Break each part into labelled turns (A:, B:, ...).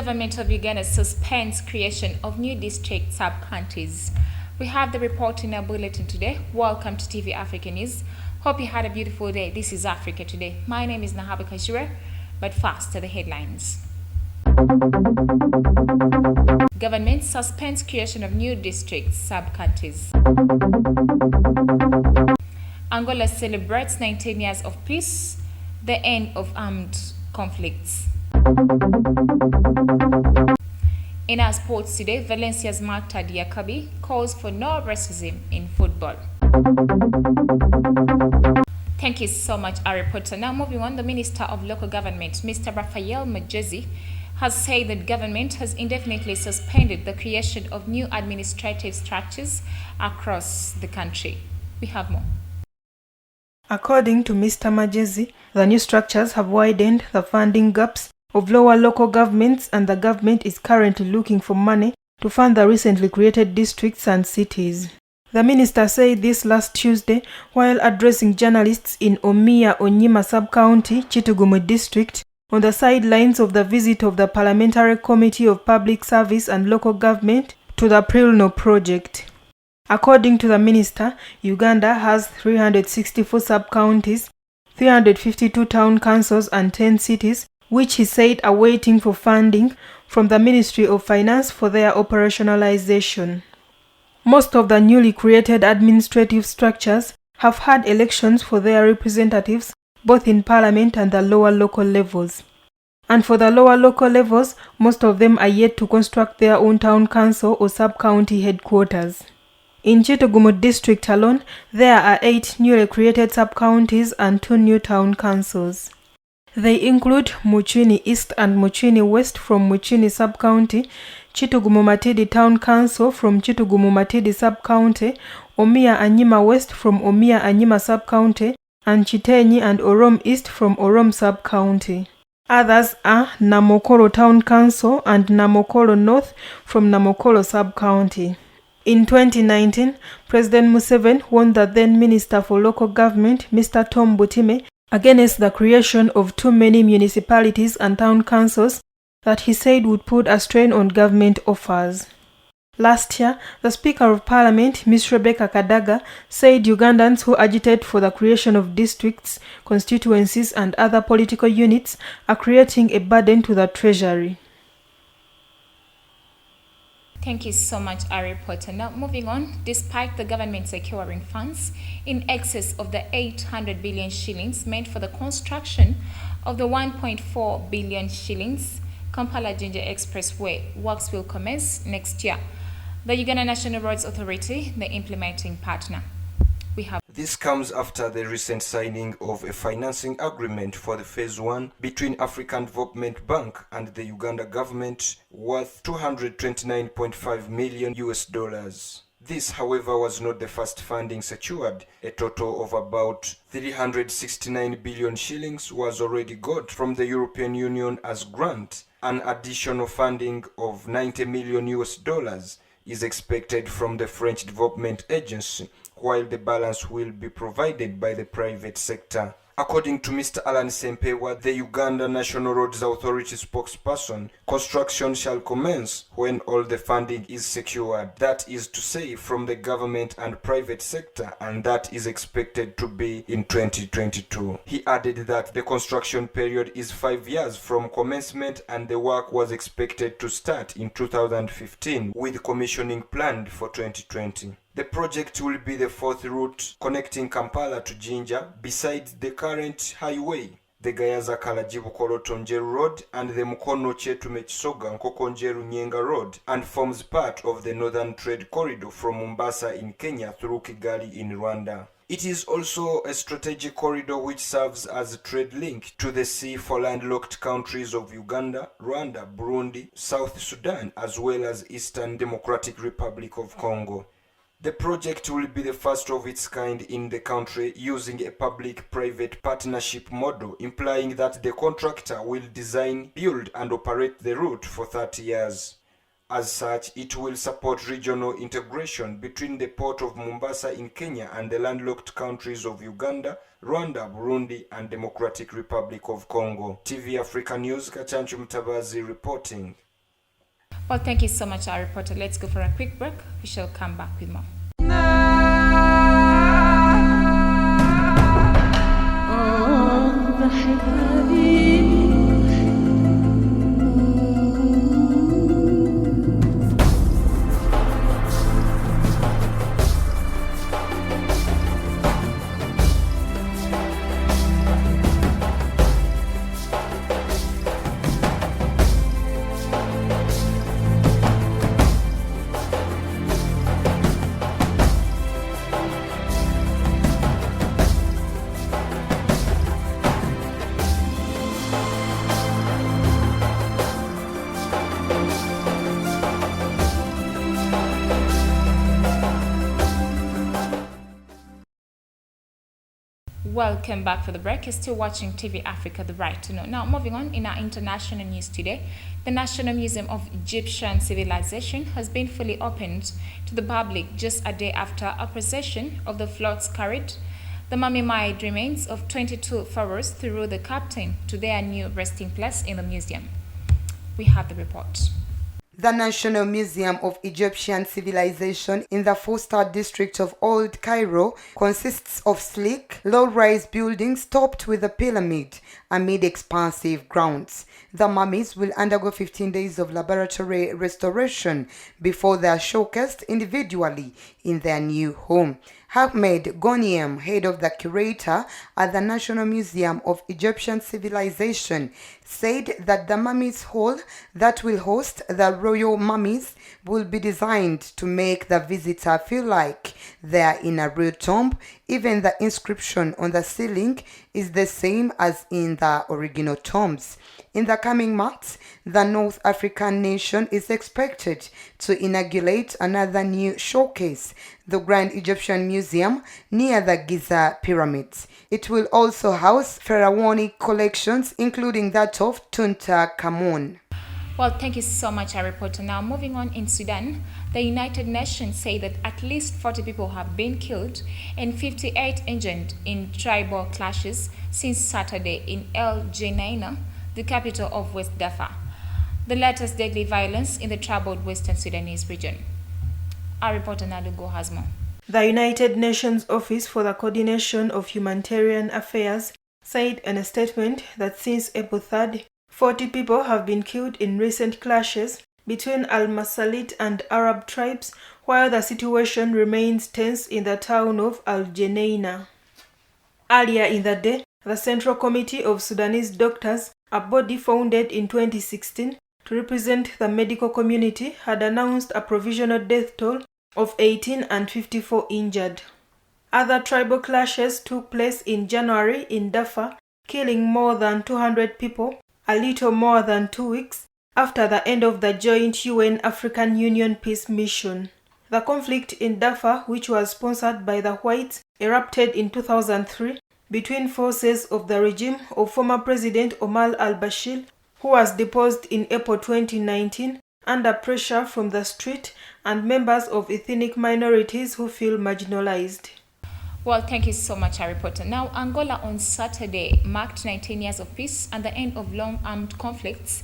A: Government of Uganda suspends creation of new district sub-counties. We have the report in our bulletin today. Welcome to TV Africa News. Hope you had a beautiful day. This is Africa Today. My name is Nahabi Kashira, but first to the headlines. Government suspends creation of new district sub-counties. Angola celebrates 19 years of peace, the end of armed conflicts. In our sports today, Valencia's Marta Diakabi calls for no racism in football. Thank you so much, our reporter. Now moving on, the Minister of Local Government, Mr. Raphael Majezi, has said that government has indefinitely suspended the creation of new administrative structures across the country. We have more.
B: According to Mr. Majezi, the new structures have widened the funding gaps of lower local governments, and the government is currently looking for money to fund the recently created districts and cities. The minister said this last Tuesday while addressing journalists in Omiya Onyima Sub-County, Chitugumu District, on the sidelines of the visit of the Parliamentary Committee of Public Service and Local Government to the Prilno project. According to the minister, Uganda has 364 sub-counties, 352 town councils and 10 cities, which he said are waiting for funding from the Ministry of Finance for their operationalization. Most of the newly created administrative structures have had elections for their representatives both in Parliament and the lower local levels. And for the lower local levels, most of them are yet to construct their own town council or sub-county headquarters. In Chitugumu District alone, there are 8 newly created sub-counties and 2 new town councils. They include Muchini East and Muchini West from Muchini Sub-County, Chitugumu Matidi Town Council from Chitugumu Matidi Sub-County, Omiya Anyima West from Omiya Anyima Sub-County, and Chitenyi and Orom East from Orom Sub-County. Others are Namokolo Town Council and Namokolo North from Namokolo Sub-County. In 2019, President Museveni warned the then Minister for Local Government, Mr. Tom Butime, against the creation of too many municipalities and town councils that he said would put a strain on government offers. Last year, the Speaker of Parliament, Ms. Rebecca Kadaga, said Ugandans who agitate for the creation of districts, constituencies and other political units are creating a burden to the Treasury.
A: Thank you so much, our reporter. Now moving on, despite the government securing funds in excess of the 800 billion shillings meant for the construction of the 1.4 billion shillings Kampala-Jinja Expressway, works will commence next year. The Uganda National Roads Authority, the implementing partner.
C: This comes after the recent signing of a financing agreement for the Phase 1 between African Development Bank and the Uganda government worth $229.5 million. This, however, was not the first funding secured. A total of about 369 billion shillings was already got from the European Union as grant. An additional funding of $90 million is expected from the French Development Agency, while the balance will be provided by the private sector. According to Mr. Alan Sempewa, the Uganda National Roads Authority spokesperson, construction shall commence when all the funding is secured. That is to say, from the government and private sector, and that is expected to be in 2022. He added that the construction period is 5 years from commencement and the work was expected to start in 2015, with commissioning planned for 2020. The project will be the 4th route connecting Kampala to Jinja, besides the current highway, the Gayaza Kalajibu Kolotonjeru Road and the Mukono Chetume Chisoga Nkokonjeru Nyenga Road, and forms part of the Northern Trade Corridor from Mombasa in Kenya through Kigali in Rwanda. It is also a strategic corridor which serves as a trade link to the sea for landlocked countries of Uganda, Rwanda, Burundi, South Sudan, as well as Eastern Democratic Republic of Congo. The project will be the first of its kind in the country, using a public-private partnership model, implying that the contractor will design, build and operate the route for 30 years. As such, it will support regional integration between the port of Mombasa in Kenya and the landlocked countries of Uganda, Rwanda, Burundi and Democratic Republic of Congo. TV Africa News, Kachanchu Mtabazi reporting.
A: Well, thank you so much, our reporter. Let's go for a quick break. We shall come back with more. Welcome back for the break. You're still watching TV Africa, The Right to Know. Now, moving on in our international news today, the National Museum of Egyptian Civilization has been fully opened to the public just a day after a procession of the floats carried the mummified remains of 22 pharaohs through the Captain to their new resting place in the museum. We have the report.
D: The National Museum of Egyptian Civilization in the Fustat district of Old Cairo consists of sleek, low-rise buildings topped with a pyramid amid expansive grounds. The mummies will undergo 15 days of laboratory restoration before they are showcased individually in their new home. Ahmed Ghonim, head of the curator at the National Museum of Egyptian Civilization, said that the mummies hall that will host the royal mummies will be designed to make the visitor feel like they are in a real tomb. Even the inscription on the ceiling is the same as in the original tombs. In the coming months, the North African nation is expected to inaugurate another new showcase, the Grand Egyptian Museum near the Giza Pyramids. It will also house pharaonic collections, including that of Tutankhamun.
A: Well, thank you so much, our reporter. Now, moving on in Sudan, the United Nations say that at least 40 people have been killed and 58 injured in tribal clashes since Saturday in El Geneina, the capital of West Darfur, the latest deadly violence in the troubled Western Sudanese region. Our reporter Nalugo has more.
B: The United Nations Office for the Coordination of Humanitarian Affairs said in a statement that since April 3rd, 40 people have been killed in recent clashes between Al-Masalit and Arab tribes, while the situation remains tense in the town of Al-Geneina. Earlier in the day, the Central Committee of Sudanese Doctors, a body founded in 2016 to represent the medical community, had announced a provisional death toll of 18 and 54 injured. Other tribal clashes took place in January in Darfur, killing more than 200 people, a little more than 2 weeks after the end of the joint UN-African Union peace mission. The conflict in Darfur, which was sponsored by the whites, erupted in 2003 between forces of the regime of former President Omar al-Bashir, who was deposed in April 2019 under pressure from the street, and members of ethnic minorities who feel marginalized.
A: Well, thank you so much, our reporter. Now, Angola on Saturday marked 19 years of peace and the end of long armed conflicts,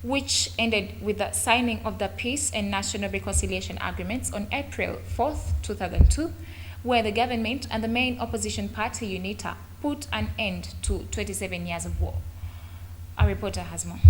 A: which ended with the signing of the Peace and National Reconciliation Agreements on April 4th, 2002, where the government and the main opposition party, UNITA, put an end to 27 years of war. Our reporter has more.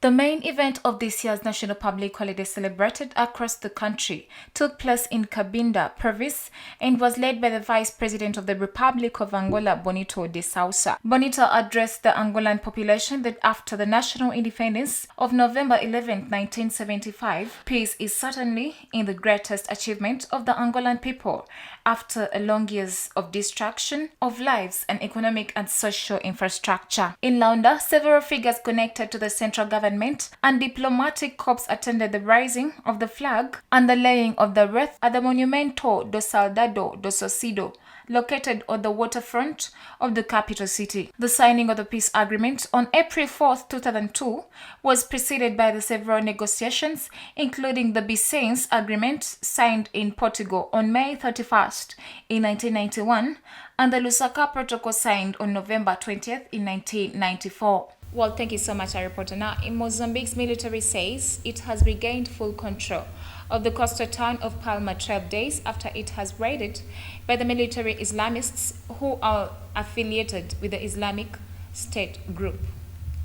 A: The main event of this year's National Public Holiday celebrated across the country took place in Cabinda province and was led by the Vice President of the Republic of Angola, Bonito de Sousa. Bonito addressed the Angolan population that after the national independence of November 11, 1975, peace is certainly in the greatest achievement of the Angolan people after a long years of destruction of lives and economic and social infrastructure. In Luanda, several figures connected to the central government and diplomatic corps attended the raising of the flag and the laying of the wreath at the Monumento do Soldado do Socido, located on the waterfront of the capital city. The signing of the peace agreement on April 4, 2002 was preceded by the several negotiations, including the Vicence Agreement signed in Portugal on May 31st in 1991 and the Lusaka Protocol signed on November 20th in 1994. Well, thank you so much, our reporter. Now, in Mozambique's military says it has regained full control of the coastal town of Palma 12 days after it has raided by the military Islamists who are affiliated with the Islamic State group.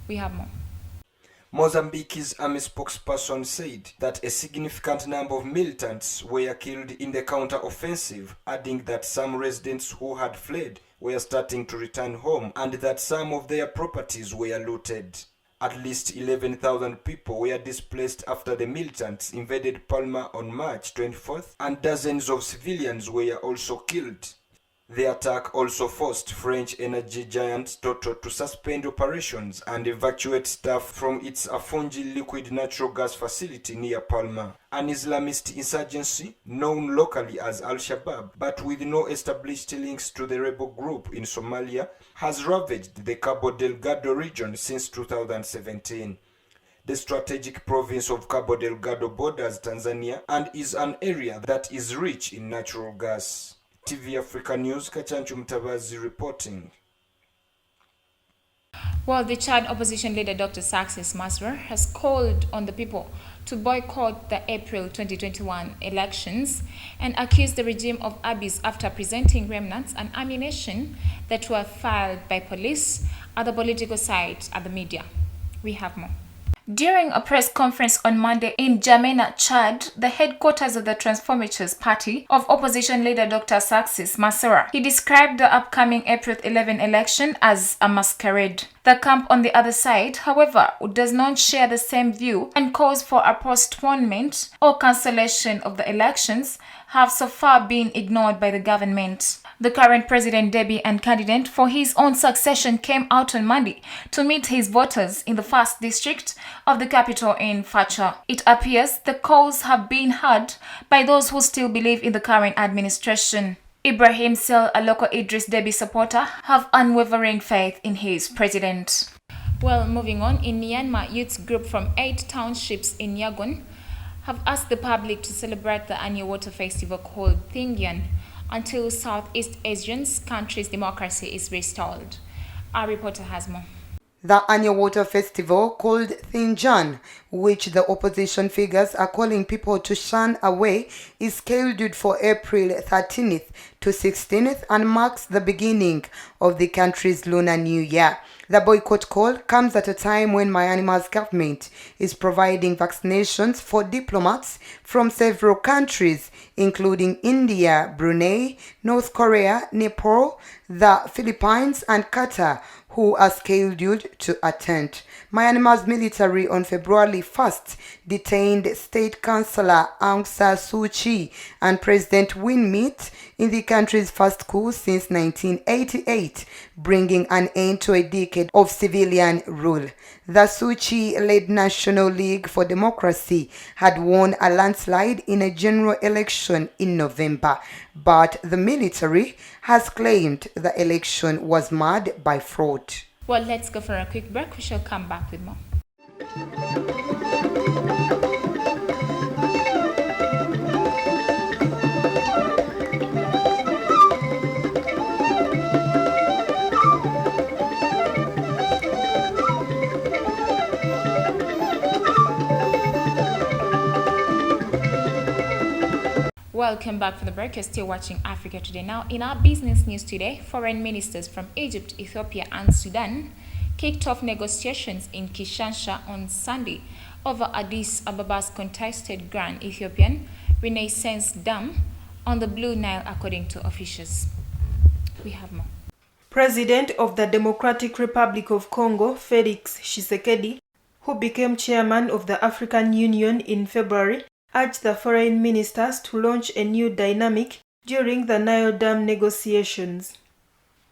A: We have more.
C: Mozambique's army spokesperson said that a significant number of militants were killed in the counter-offensive, adding that some residents who had fled were starting to return home and that some of their properties were looted. At least 11,000 people were displaced after the militants invaded Palma on March 24th, and dozens of civilians were also killed. The attack also forced French energy giant Total to suspend operations and evacuate staff from its Afungi liquid natural gas facility near Palma. An Islamist insurgency known locally as Al-Shabaab, but with no established links to the rebel group in Somalia, has ravaged the Cabo Delgado region since 2017. The strategic province of Cabo Delgado borders Tanzania and is an area that is rich in natural gas. TV Africa News, Kachanchu Mtabazi reporting.
A: Well, the Chad opposition leader Dr. Success Masra has called on the people to boycott the April 2021 elections and accused the regime of abuse after presenting remnants and ammunition that were filed by police at the political site at the media. We have more. During a press conference on Monday in N'Djamena, Chad, the headquarters of the Transformators Party of opposition leader Dr. Success Masra, he described the upcoming April 11 election as a masquerade. The camp on the other side, however, does not share the same view and calls for a postponement or cancellation of the elections have so far been ignored by the government. The current president Deby and candidate for his own succession came out on Monday to meet his voters in the 1st district of the capital in Facha. It appears the calls have been heard by those who still believe in the current administration. Ibrahim Sel, a local Idris Deby supporter, have unwavering faith in his president. Well, moving on, in Myanmar, youth group from 8 townships in Yangon have asked the public to celebrate the annual water festival called Thingyan until Southeast Asian countries' democracy is restored. Our reporter has more.
D: The annual water festival called Thingyan, which the opposition figures are calling people to shun away, is scheduled for April 13th to 16th and marks the beginning of the country's Lunar New Year. The boycott call comes at a time when Myanmar's government is providing vaccinations for diplomats from several countries, including India, Brunei, North Korea, Nepal, the Philippines, and Qatar, who are scheduled to attend. Myanmar's military on February 1st detained State Councillor Aung San Suu Kyi and President Win Myint in the country's first coup since 1988, bringing an end to a decade of civilian rule. The Suu Kyi-led National League for Democracy had won a landslide in a general election in November, but the military has claimed the election was marred by fraud.
A: Well, let's go for a quick break. We shall come back with more. Welcome back from the break. You're still watching Africa Today. Now, in our business news today, foreign ministers from Egypt, Ethiopia, and Sudan kicked off negotiations in Kinshasa on Sunday over Addis Ababa's contested Grand Ethiopian Renaissance Dam on the Blue Nile, according to officials. We have more.
B: President of the Democratic Republic of Congo, Felix Tshisekedi, who became chairman of the African Union in February, urged the foreign ministers to launch a new dynamic during the Nile Dam negotiations.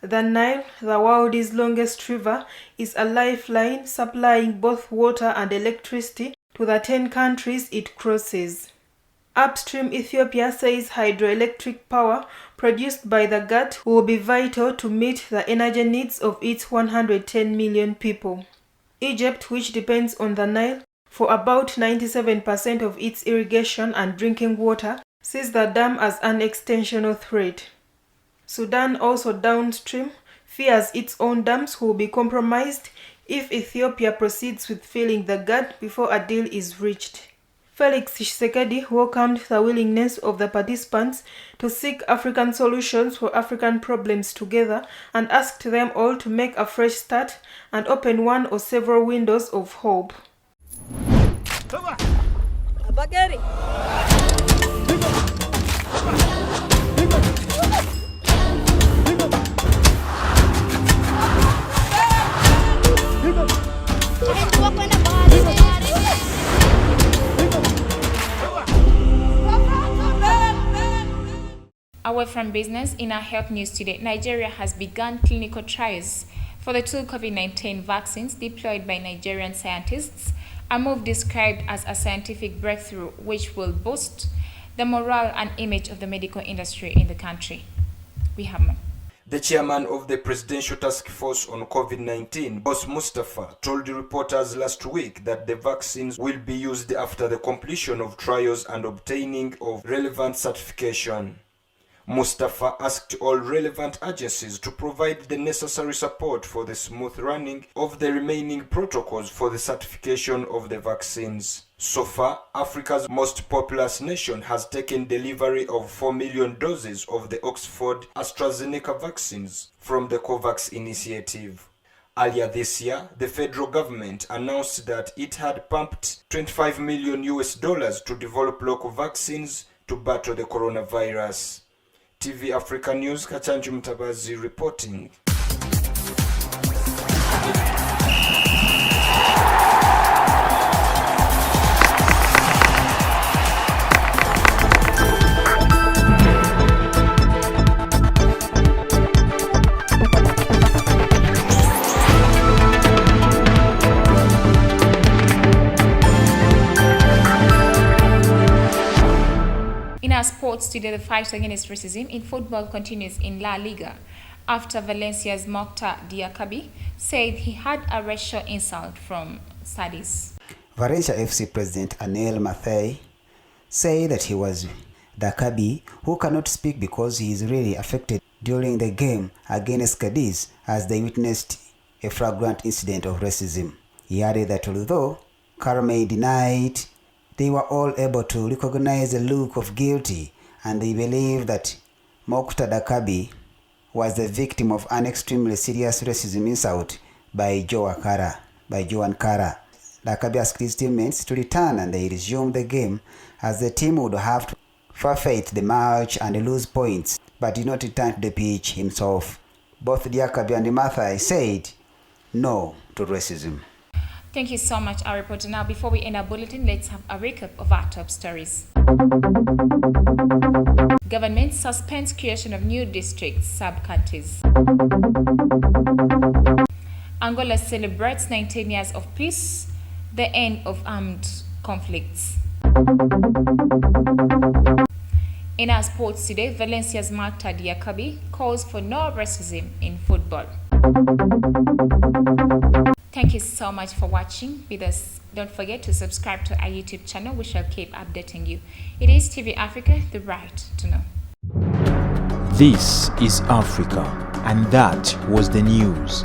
B: The Nile, the world's longest river, is a lifeline supplying both water and electricity to the 10 countries it crosses. Upstream Ethiopia says hydroelectric power produced by the GAT will be vital to meet the energy needs of its 110 million people. Egypt, which depends on the Nile for about 97% of its irrigation and drinking water, sees the dam as an extensional threat. Sudan, also downstream, fears its own dams will be compromised if Ethiopia proceeds with filling the gap before a deal is reached. Felix Tshisekedi welcomed the willingness of the participants to seek African solutions for African problems together and asked them all to make a fresh start and open one or several windows of hope.
A: Away from business, in our health news today, Nigeria has begun clinical trials for the 2 COVID-19 vaccines deployed by Nigerian scientists, a move described as a scientific breakthrough which will boost the morale and image of the medical industry in the country. We have more.
C: The chairman of the Presidential Task Force on COVID-19, Boss Mustafa, told the reporters last week that the vaccines will be used after the completion of trials and obtaining of relevant certification. Mustafa asked all relevant agencies to provide the necessary support for the smooth running of the remaining protocols for the certification of the vaccines. So far, Africa's most populous nation has taken delivery of 4 million doses of the Oxford AstraZeneca vaccines from the COVAX initiative. Earlier this year, the federal government announced that it had pumped $25 million to develop local vaccines to battle the coronavirus. TV Africa News, Kachanju Mtabazi reporting.
A: In our sports today, the fight against racism in football continues in La Liga after Valencia's Mokhtar Diakabi said he had a racial insult from Sadis.
E: Valencia FC president Anel Mathai said that he was Diakabi, who cannot speak because he is really affected during the game against Cadiz as they witnessed a flagrant incident of racism. He added that although Carme denied, they were all able to recognize the look of guilty, and they believe that Mokhtar Diakabi was the victim of an extremely serious racism insult by Joe Ankara. Diakabi asked his teammates to return, and they resumed the game as the team would have to forfeit the match and lose points, but did not return to the pitch himself. Both Diakabi and Mathai said no to racism.
A: Thank you so much, our reporter. Now, before we end our bulletin, let's have a recap of our top stories. Government suspends creation of new districts, sub-counties. Angola celebrates 19 years of peace, the end of armed conflicts. In our sports today, Valencia's Mokhtar Diakabi calls for no racism in football. Thank you so much for watching with us. Don't forget to subscribe to our YouTube channel. We shall keep updating you. It is TV Africa, the right to know.
F: This is Africa, and that was the news.